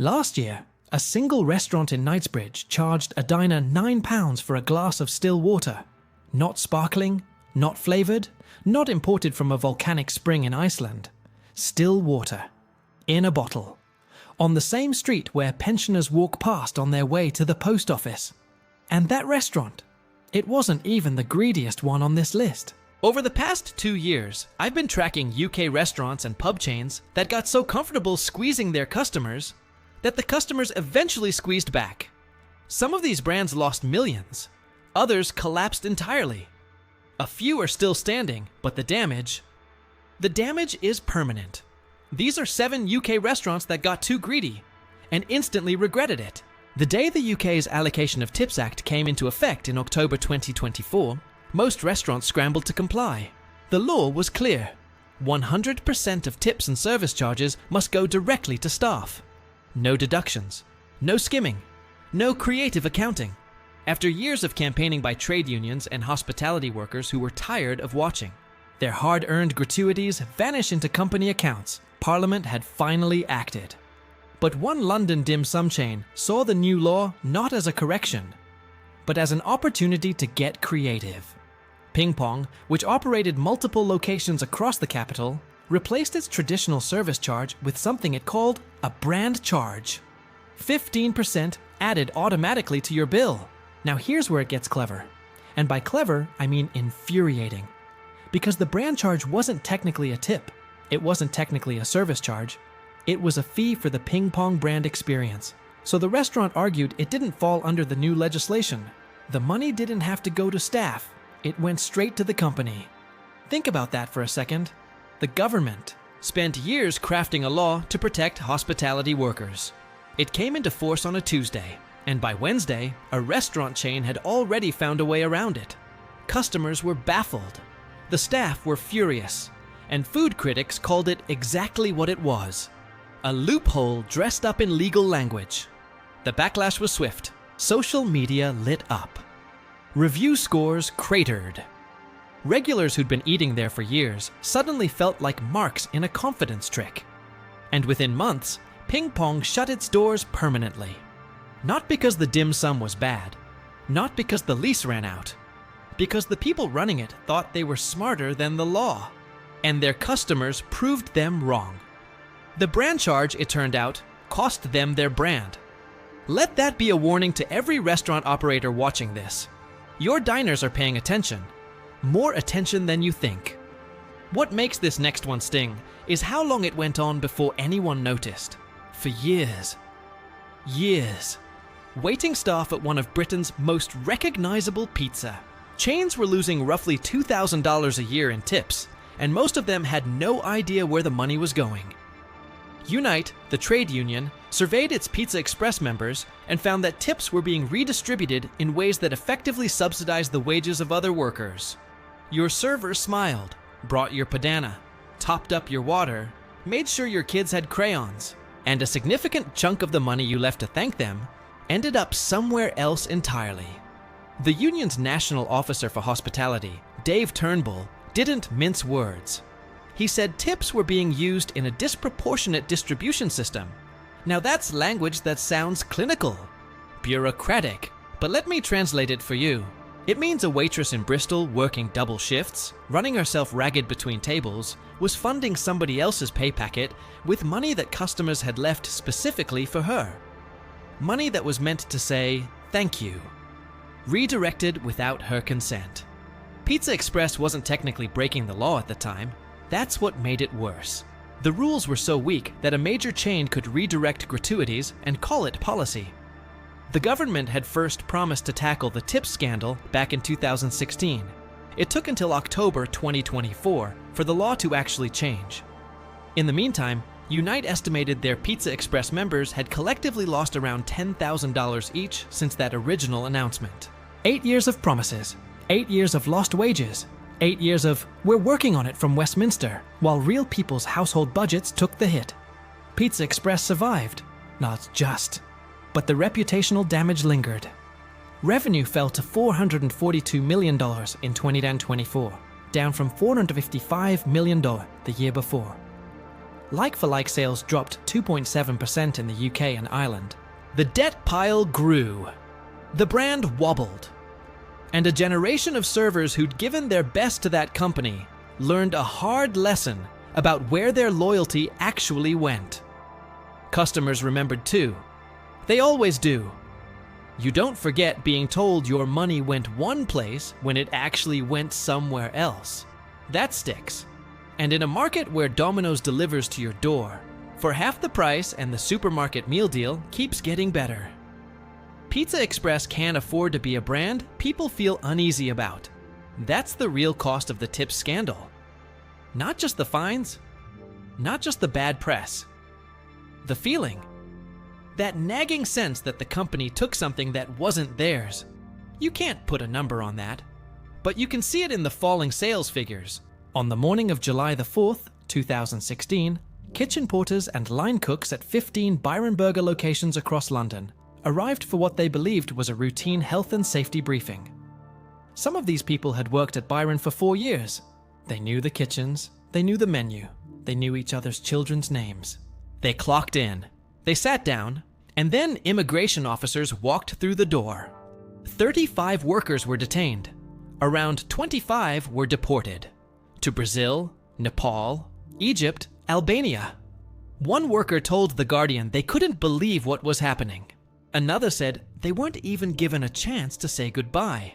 Last year, a single restaurant in Knightsbridge charged a diner £9 for a glass of still water. Not sparkling, not flavoured, not imported from a volcanic spring in Iceland. Still water. In a bottle. On the same street where pensioners walk past on their way to the post office. And that restaurant, it wasn't even the greediest one on this list. Over the past 2 years, I've been tracking UK restaurants and pub chains that got so comfortable squeezing their customers that the customers eventually squeezed back. Some of these brands lost millions. Others collapsed entirely. A few are still standing, but the damage is permanent. These are 7 UK restaurants that got too greedy and instantly regretted it. The day the UK's Allocation of Tips Act came into effect in October 2024, most restaurants scrambled to comply. The law was clear. 100% of tips and service charges must go directly to staff. No deductions, no skimming, no creative accounting. After years of campaigning by trade unions and hospitality workers who were tired of watching their hard-earned gratuities vanish into company accounts, Parliament had finally acted. But one London dim sum chain saw the new law not as a correction, but as an opportunity to get creative. Ping Pong, which operated multiple locations across the capital, replaced its traditional service charge with something it called a brand charge. 15% added automatically to your bill. Now here's where it gets clever. And by clever, I mean infuriating. Because the brand charge wasn't technically a tip. It wasn't technically a service charge. It was a fee for the Ping Pong brand experience. So the restaurant argued it didn't fall under the new legislation. The money didn't have to go to staff. It went straight to the company. Think about that for a second. The government spent years crafting a law to protect hospitality workers. It came into force on a Tuesday, and by Wednesday, a restaurant chain had already found a way around it. Customers were baffled. The staff were furious, and food critics called it exactly what it was: a loophole dressed up in legal language. The backlash was swift. Social media lit up. Review scores cratered. Regulars who'd been eating there for years suddenly felt like marks in a confidence trick. And within months, Ping Pong shut its doors permanently. Not because the dim sum was bad, not because the lease ran out, because the people running it thought they were smarter than the law, and their customers proved them wrong. The brand charge, it turned out, cost them their brand. Let that be a warning to every restaurant operator watching this. Your diners are paying attention. More attention than you think. What makes this next one sting is how long it went on before anyone noticed. For years. Years. Waiting staff at one of Britain's most recognizable pizza. Chains were losing roughly $2,000 a year in tips, and most of them had no idea where the money was going. Unite, the trade union, surveyed its Pizza Express members and found that tips were being redistributed in ways that effectively subsidized the wages of other workers. Your server smiled, brought your padana, topped up your water, made sure your kids had crayons, and a significant chunk of the money you left to thank them ended up somewhere else entirely. The union's national officer for hospitality, Dave Turnbull, didn't mince words. He said tips were being used in a disproportionate distribution system. Now that's language that sounds clinical, bureaucratic, but let me translate it for you. It means a waitress in Bristol working double shifts, running herself ragged between tables, was funding somebody else's pay packet with money that customers had left specifically for her. Money that was meant to say, thank you. Redirected without her consent. Pizza Express wasn't technically breaking the law at the time. That's what made it worse. The rules were so weak that a major chain could redirect gratuities and call it policy. The government had first promised to tackle the tips scandal back in 2016. It took until October 2024 for the law to actually change. In the meantime, Unite estimated their Pizza Express members had collectively lost around $10,000 each since that original announcement. 8 years of promises, 8 years of lost wages, 8 years of "we're working on it" from Westminster, while real people's household budgets took the hit. Pizza Express survived, not just, but the reputational damage lingered. Revenue fell to $442 million in 2024, down from $455 million the year before. Like-for-like sales dropped 2.7% in the UK and Ireland. The debt pile grew. The brand wobbled. And a generation of servers who'd given their best to that company learned a hard lesson about where their loyalty actually went. Customers remembered too. They always do. You don't forget being told your money went one place when it actually went somewhere else. That sticks. And in a market where Domino's delivers to your door, for half the price and the supermarket meal deal keeps getting better. Pizza Express can't afford to be a brand people feel uneasy about. That's the real cost of the tips scandal. Not just the fines, not just the bad press. The feeling. That nagging sense that the company took something that wasn't theirs. You can't put a number on that, but you can see it in the falling sales figures. On the morning of July the 4th, 2016, kitchen porters and line cooks at 15 Byron Burger locations across London arrived for what they believed was a routine health and safety briefing. Some of these people had worked at Byron for 4 years. They knew the kitchens, they knew the menu, they knew each other's children's names. They clocked in, they sat down, and then immigration officers walked through the door. 35 workers were detained. Around 25 were deported. To Brazil, Nepal, Egypt, Albania. One worker told The Guardian they couldn't believe what was happening. Another said they weren't even given a chance to say goodbye.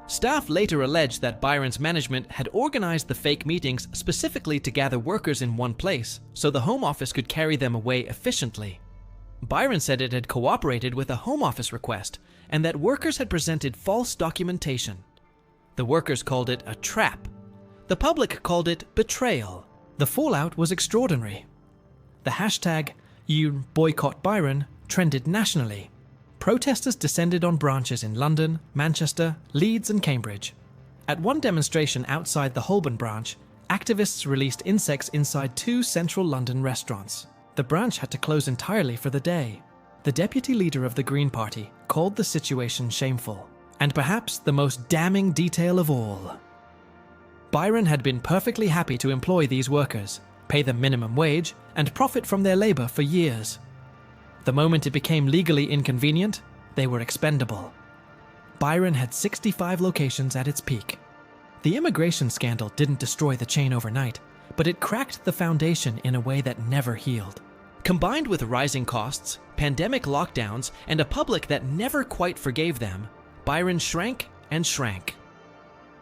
Staff later alleged that Byron's management had organized the fake meetings specifically to gather workers in one place so the Home Office could carry them away efficiently. Byron said it had cooperated with a Home Office request and that workers had presented false documentation. The workers called it a trap. The public called it betrayal. The fallout was extraordinary. The hashtag #YouBoycottByron trended nationally. Protesters descended on branches in London, Manchester, Leeds and Cambridge. At one demonstration outside the Holborn branch, activists released insects inside 2 central London restaurants. The branch had to close entirely for the day. The deputy leader of the Green Party called the situation shameful, and perhaps the most damning detail of all. Byron had been perfectly happy to employ these workers, pay them minimum wage, and profit from their labor for years. The moment it became legally inconvenient, they were expendable. Byron had 65 locations at its peak. The immigration scandal didn't destroy the chain overnight, but it cracked the foundation in a way that never healed. Combined with rising costs, pandemic lockdowns, and a public that never quite forgave them, Byron shrank and shrank.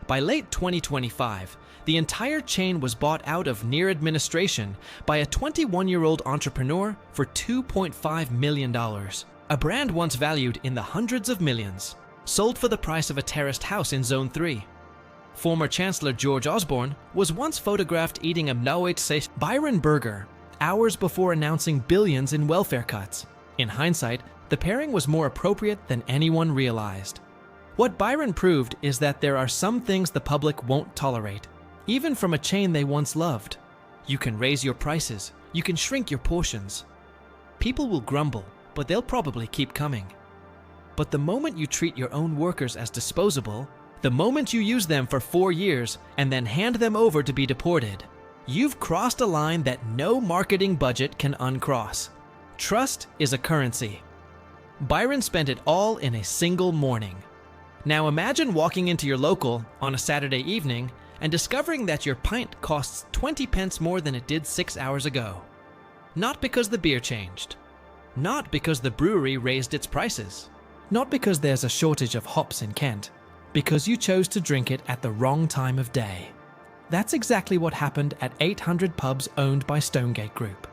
By late 2025, the entire chain was bought out of near administration by a 21-year-old entrepreneur for $2.5 million. A brand once valued in the hundreds of millions, sold for the price of a terraced house in Zone 3. Former Chancellor George Osborne was once photographed eating a Naught Byron burger hours before announcing billions in welfare cuts. In hindsight, the pairing was more appropriate than anyone realized. What Byron proved is that there are some things the public won't tolerate, even from a chain they once loved. You can raise your prices, you can shrink your portions. People will grumble, but they'll probably keep coming. But the moment you treat your own workers as disposable, the moment you use them for 4 years and then hand them over to be deported, you've crossed a line that no marketing budget can uncross. Trust is a currency. Byron spent it all in a single morning. Now imagine walking into your local on a Saturday evening and discovering that your pint costs 20 pence more than it did 6 hours ago. Not because the beer changed. Not because the brewery raised its prices. Not because there's a shortage of hops in Kent. Because you chose to drink it at the wrong time of day. That's exactly what happened at 800 pubs owned by Stonegate Group,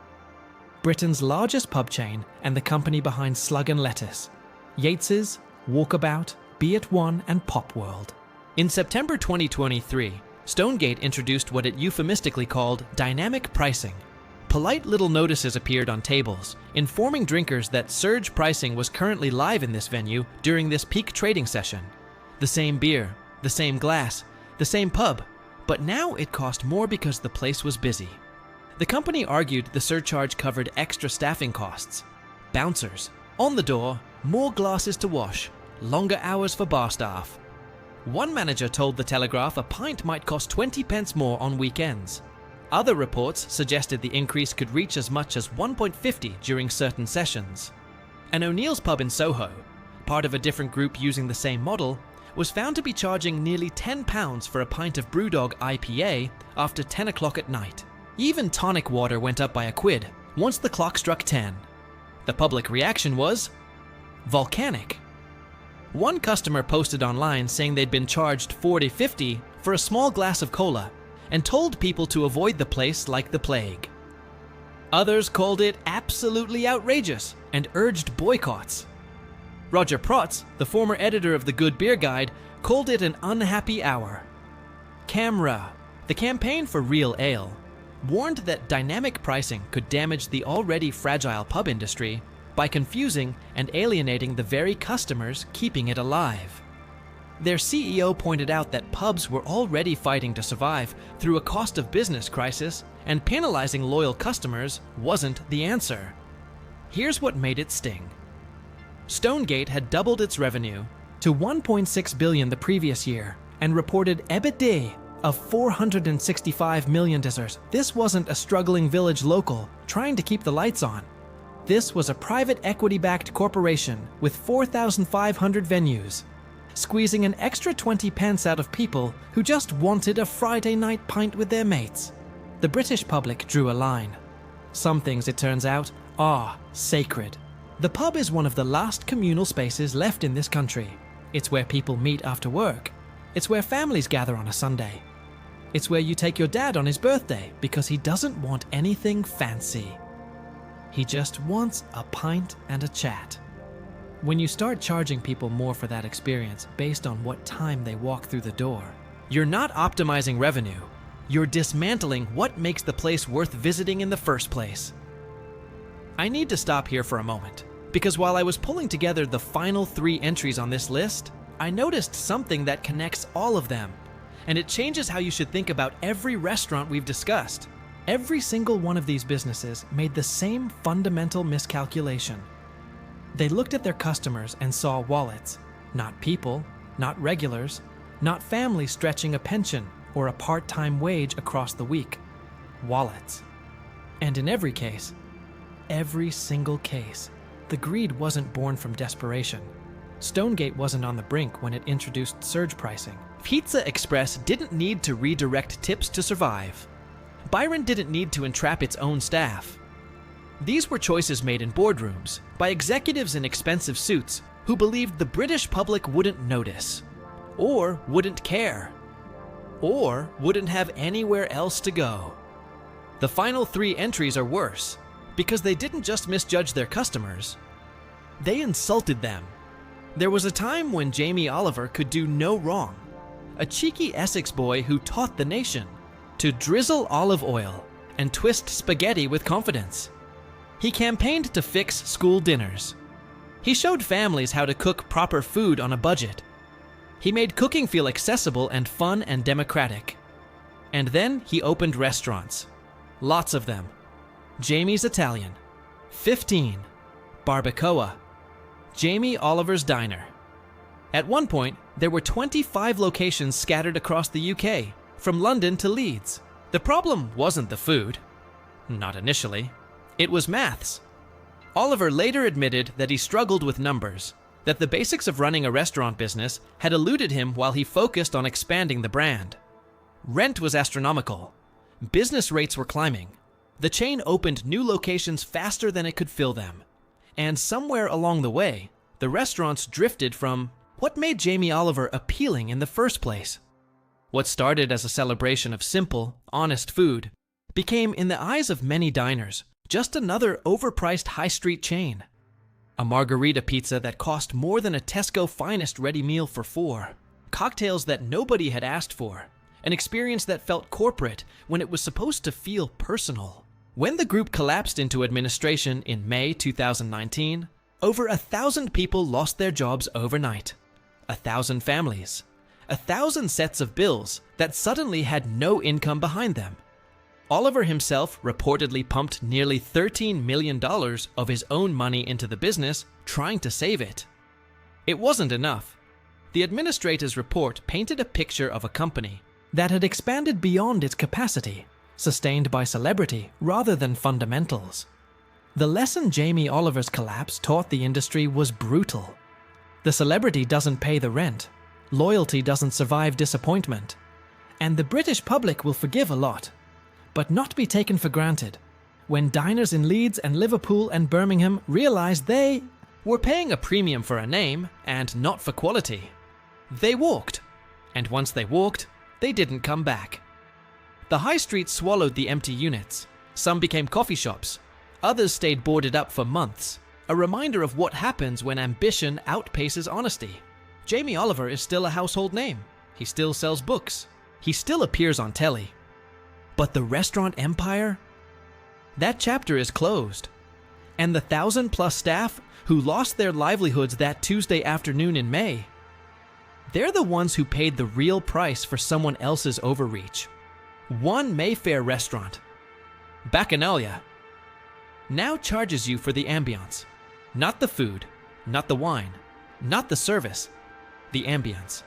Britain's largest pub chain and the company behind Slug and Lettuce, Yates's, Walkabout, Be It One and Pop World. In September 2023, Stonegate introduced what it euphemistically called dynamic pricing. Polite little notices appeared on tables, informing drinkers that surge pricing was currently live in this venue during this peak trading session. The same beer, the same glass, the same pub, but now it cost more because the place was busy. The company argued the surcharge covered extra staffing costs. Bouncers, on the door, more glasses to wash, longer hours for bar staff. One manager told The Telegraph a pint might cost 20 pence more on weekends. Other reports suggested the increase could reach as much as 1.50 during certain sessions. An O'Neill's pub in Soho, part of a different group using the same model, was found to be charging nearly £10 for a pint of Brewdog IPA after 10 o'clock at night. Even tonic water went up by a quid once the clock struck 10. The public reaction was volcanic. One customer posted online saying they'd been charged $40.50 for a small glass of cola and told people to avoid the place like the plague. Others called it absolutely outrageous and urged boycotts. Roger Protz, the former editor of the Good Beer Guide, called it an unhappy hour. CAMRA, the campaign for real ale, warned that dynamic pricing could damage the already fragile pub industry by confusing and alienating the very customers keeping it alive. Their CEO pointed out that pubs were already fighting to survive through a cost of business crisis, and penalizing loyal customers wasn't the answer. Here's what made it sting. Stonegate had doubled its revenue to $1.6 billion the previous year and reported EBITDA of $465 million. This wasn't a struggling village local trying to keep the lights on. This was a private equity-backed corporation with 4,500 venues, squeezing an extra 20 pence out of people who just wanted a Friday night pint with their mates. The British public drew a line. Some things, it turns out, are sacred. The pub is one of the last communal spaces left in this country. It's where people meet after work. It's where families gather on a Sunday. It's where you take your dad on his birthday because he doesn't want anything fancy. He just wants a pint and a chat. When you start charging people more for that experience based on what time they walk through the door, you're not optimizing revenue. You're dismantling what makes the place worth visiting in the first place. I need to stop here for a moment, because while I was pulling together the final 3 entries on this list, I noticed something that connects all of them, and it changes how you should think about every restaurant we've discussed. Every single one of these businesses made the same fundamental miscalculation. They looked at their customers and saw wallets, not people, not regulars, not families stretching a pension or a part-time wage across the week. Wallets. And in every case, every single case, the greed wasn't born from desperation. Stonegate wasn't on the brink when it introduced surge pricing. Pizza Express didn't need to redirect tips to survive. Byron didn't need to entrap its own staff. These were choices made in boardrooms by executives in expensive suits who believed the British public wouldn't notice, or wouldn't care, or wouldn't have anywhere else to go. The final 3 entries are worse because they didn't just misjudge their customers, they insulted them. There was a time when Jamie Oliver could do no wrong, a cheeky Essex boy who taught the nation to drizzle olive oil and twist spaghetti with confidence. He campaigned to fix school dinners. He showed families how to cook proper food on a budget. He made cooking feel accessible and fun and democratic. And then he opened restaurants. Lots of them. Jamie's Italian, 15, Barbacoa, Jamie Oliver's Diner. At one point, there were 25 locations scattered across the UK, from London to Leeds. The problem wasn't the food. Not initially. It was maths. Oliver later admitted that he struggled with numbers, that the basics of running a restaurant business had eluded him while he focused on expanding the brand. Rent was astronomical. Business rates were climbing. The chain opened new locations faster than it could fill them. And somewhere along the way, the restaurants drifted from what made Jamie Oliver appealing in the first place. What started as a celebration of simple, honest food became, in the eyes of many diners, just another overpriced high street chain. A margarita pizza that cost more than a Tesco Finest ready meal for 4. Cocktails that nobody had asked for. An experience that felt corporate when it was supposed to feel personal. When the group collapsed into administration in May 2019, over 1,000 people lost their jobs overnight. 1,000 families. 1,000 sets of bills that suddenly had no income behind them. Oliver himself reportedly pumped nearly $13 million of his own money into the business, trying to save it. It wasn't enough. The administrator's report painted a picture of a company that had expanded beyond its capacity, sustained by celebrity rather than fundamentals. The lesson Jamie Oliver's collapse taught the industry was brutal. The celebrity doesn't pay the rent, loyalty doesn't survive disappointment, and the British public will forgive a lot, but not be taken for granted when diners in Leeds and Liverpool and Birmingham realized they were paying a premium for a name and not for quality. They walked, and once they walked, they didn't come back. The high street swallowed the empty units. Some became coffee shops. Others stayed boarded up for months. A reminder of what happens when ambition outpaces honesty. Jamie Oliver is still a household name. He still sells books. He still appears on telly. But the restaurant empire? That chapter is closed. And the 1,000+ staff who lost their livelihoods that Tuesday afternoon in May, they're the ones who paid the real price for someone else's overreach. One Mayfair restaurant, Bacchanalia, now charges you for the ambience. Not the food, not the wine, not the service, the ambience.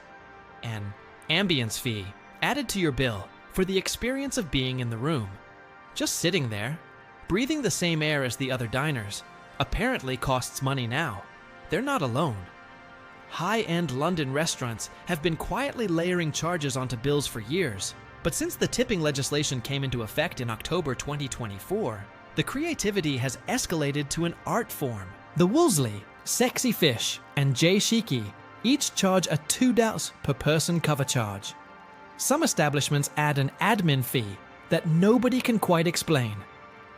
An ambience fee added to your bill for the experience of being in the room. Just sitting there, breathing the same air as the other diners, apparently costs money now. They're not alone. High-end London restaurants have been quietly layering charges onto bills for years, but since the tipping legislation came into effect in October 2024, the creativity has escalated to an art form. The Wolseley, Sexy Fish, and Jay Shiki each charge a $2 per person cover charge. Some establishments add an admin fee that nobody can quite explain.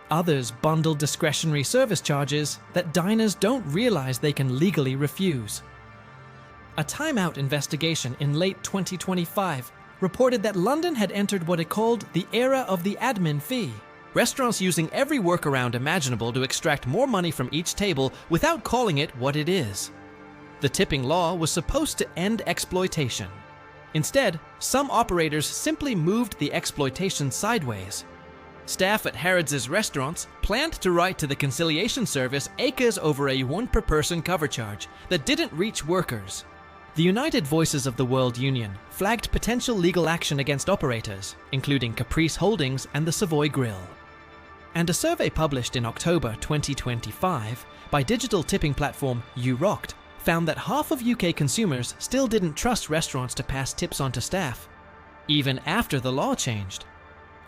Others bundle discretionary service charges that diners don't realize they can legally refuse. A Time Out investigation in late 2025 reported that London had entered what it called the era of the admin fee. Restaurants using every workaround imaginable to extract more money from each table without calling it what it is. The tipping law was supposed to end exploitation. Instead, some operators simply moved the exploitation sideways. Staff at Harrods' restaurants planned to write to the conciliation service acres over a one per person cover charge that didn't reach workers. The United Voices of the World Union flagged potential legal action against operators, including Caprice Holdings and the Savoy Grill. And a survey published in October 2025 by digital tipping platform YouRocked found that half of UK consumers still didn't trust restaurants to pass tips on to staff, even after the law changed.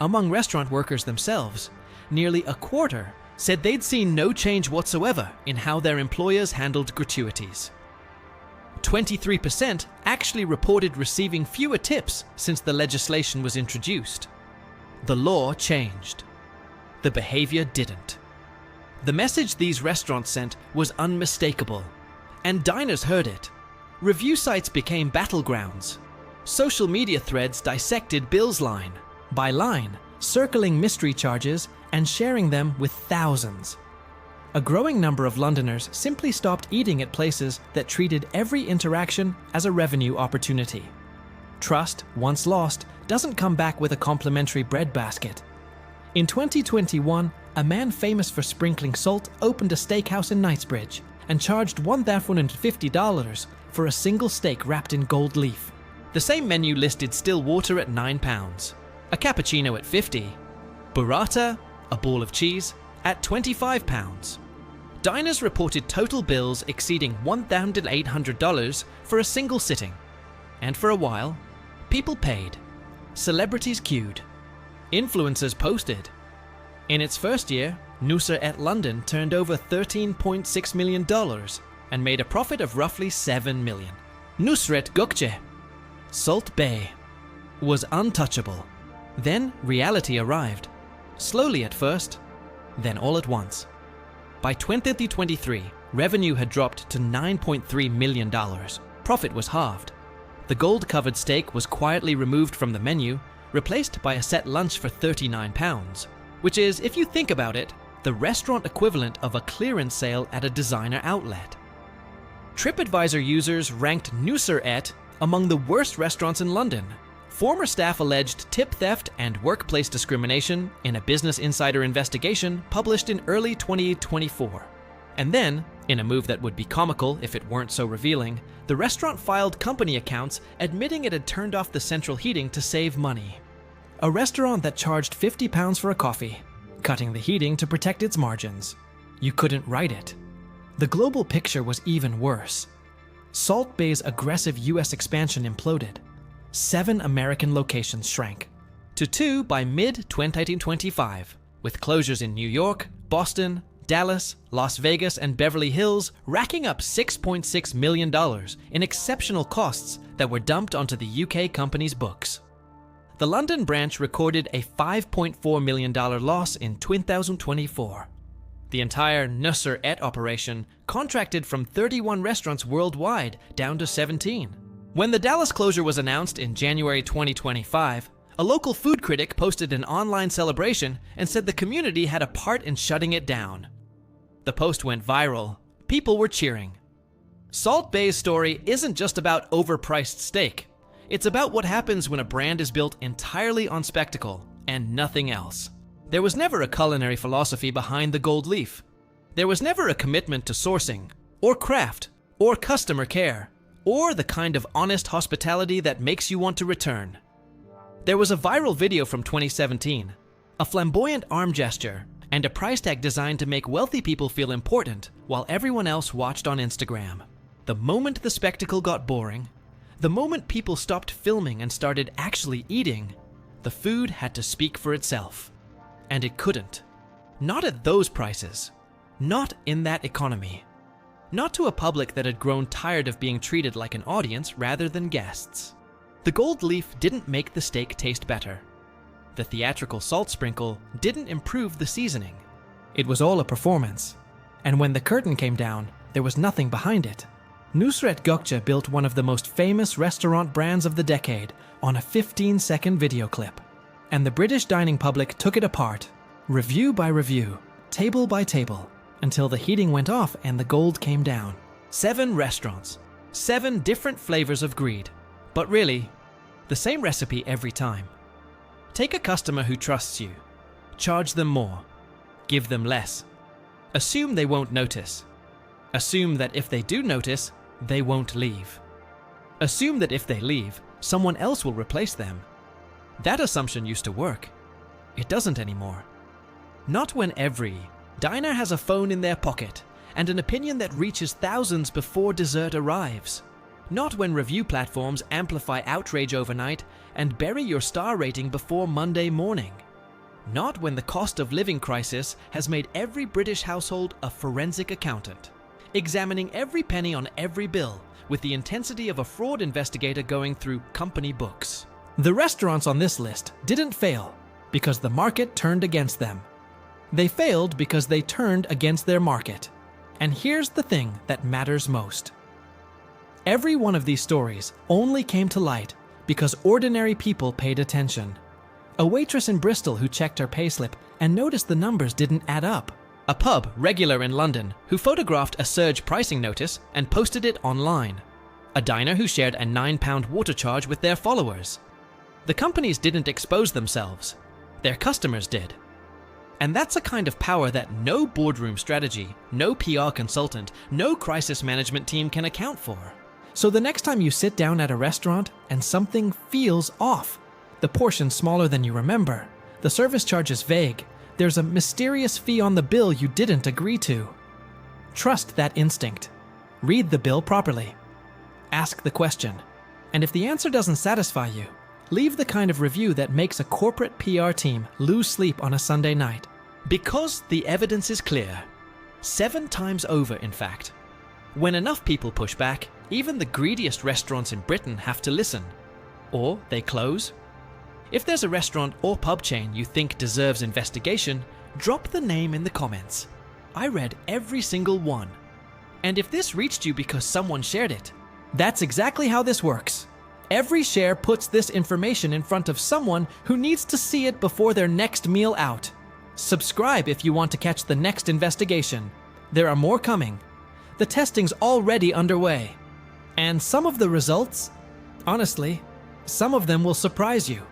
Among restaurant workers themselves, nearly a quarter said they'd seen no change whatsoever in how their employers handled gratuities. 23% actually reported receiving fewer tips since the legislation was introduced. The law changed. The behavior didn't. The message these restaurants sent was unmistakable, and diners heard it. Review sites became battlegrounds. Social media threads dissected bills line by line, circling mystery charges and sharing them with thousands. A growing number of Londoners simply stopped eating at places that treated every interaction as a revenue opportunity. Trust, once lost, doesn't come back with a complimentary breadbasket. In 2021, a man famous for sprinkling salt opened a steakhouse in Knightsbridge and charged $1,450 for a single steak wrapped in gold leaf. The same menu listed still water at £9, a cappuccino at $50, burrata, a ball of cheese, at £25. Diners reported total bills exceeding $1,800 for a single sitting. And for a while, people paid. Celebrities queued. Influencers posted. In its first year, Nusret London turned over $13.6 million and made a profit of roughly $7 million. Nusret Gökçe, Salt Bay, was untouchable. Then reality arrived. Slowly at first, then all at once. By 2023, revenue had dropped to $9.3 million. Profit was halved. The gold-covered steak was quietly removed from the menu, replaced by a set lunch for £39, which is, if you think about it, the restaurant equivalent of a clearance sale at a designer outlet. TripAdvisor users ranked Nusret among the worst restaurants in London. Former staff alleged tip theft and workplace discrimination in a Business Insider investigation published in early 2024. And then, in a move that would be comical if it weren't so revealing, the restaurant filed company accounts admitting it had turned off the central heating to save money. A restaurant that charged £50 for a coffee, cutting the heating to protect its margins. You couldn't write it. The global picture was even worse. Salt Bay's aggressive US expansion imploded. 7 American locations shrank to 2 by mid-2025, with closures in New York, Boston, Dallas, Las Vegas, and Beverly Hills racking up $6.6 million in exceptional costs that were dumped onto the UK company's books. The London branch recorded a $5.4 million loss in 2024. The entire Nusser Et operation contracted from 31 restaurants worldwide down to 17. When the Dallas closure was announced in January 2025, a local food critic posted an online celebration and said the community had a part in shutting it down. The post went viral. People were cheering. Salt Bay's story isn't just about overpriced steak. It's about what happens when a brand is built entirely on spectacle and nothing else. There was never a culinary philosophy behind the Gold Leaf. There was never a commitment to sourcing, or craft, or customer care, or the kind of honest hospitality that makes you want to return. There was a viral video from 2017, a flamboyant arm gesture, and a price tag designed to make wealthy people feel important while everyone else watched on Instagram. The moment the spectacle got boring, the moment people stopped filming and started actually eating, the food had to speak for itself. And it couldn't. Not at those prices. Not in that economy. Not to a public that had grown tired of being treated like an audience rather than guests. The Gold Leaf didn't make the steak taste better. The theatrical salt sprinkle didn't improve the seasoning. It was all a performance. And when the curtain came down, there was nothing behind it. Nusret Gökçe built one of the most famous restaurant brands of the decade on a 15-second video clip. And the British dining public took it apart, review by review, table by table, until the heating went off and the gold came down. 7 restaurants, 7 different flavors of greed. But really, the same recipe every time. Take a customer who trusts you. Charge them more. Give them less. Assume they won't notice. Assume that if they do notice, they won't leave. Assume that if they leave, someone else will replace them. That assumption used to work. It doesn't anymore. Not when every diner has a phone in their pocket and an opinion that reaches thousands before dessert arrives. Not when review platforms amplify outrage overnight and bury your star rating before Monday morning. Not when the cost of living crisis has made every British household a forensic accountant, examining every penny on every bill with the intensity of a fraud investigator going through company books. The restaurants on this list didn't fail because the market turned against them. They failed because they turned against their market. And here's the thing that matters most. Every one of these stories only came to light because ordinary people paid attention. A waitress in Bristol who checked her payslip and noticed the numbers didn't add up. A pub regular in London who photographed a surge pricing notice and posted it online. A diner who shared a £9 water charge with their followers. The companies didn't expose themselves. Their customers did. And that's a kind of power that no boardroom strategy, no PR consultant, no crisis management team can account for. So the next time you sit down at a restaurant and something feels off, the portion's smaller than you remember, the service charge is vague, there's a mysterious fee on the bill you didn't agree to. Trust that instinct. Read the bill properly. Ask the question. And if the answer doesn't satisfy you, leave the kind of review that makes a corporate PR team lose sleep on a Sunday night. Because the evidence is clear. 7 times over, in fact. When enough people push back, even the greediest restaurants in Britain have to listen. Or they close. If there's a restaurant or pub chain you think deserves investigation, drop the name in the comments. I read every single one. And if this reached you because someone shared it, that's exactly how this works. Every share puts this information in front of someone who needs to see it before their next meal out. Subscribe if you want to catch the next investigation. There are more coming. The testing's already underway. And some of the results, honestly, some of them will surprise you.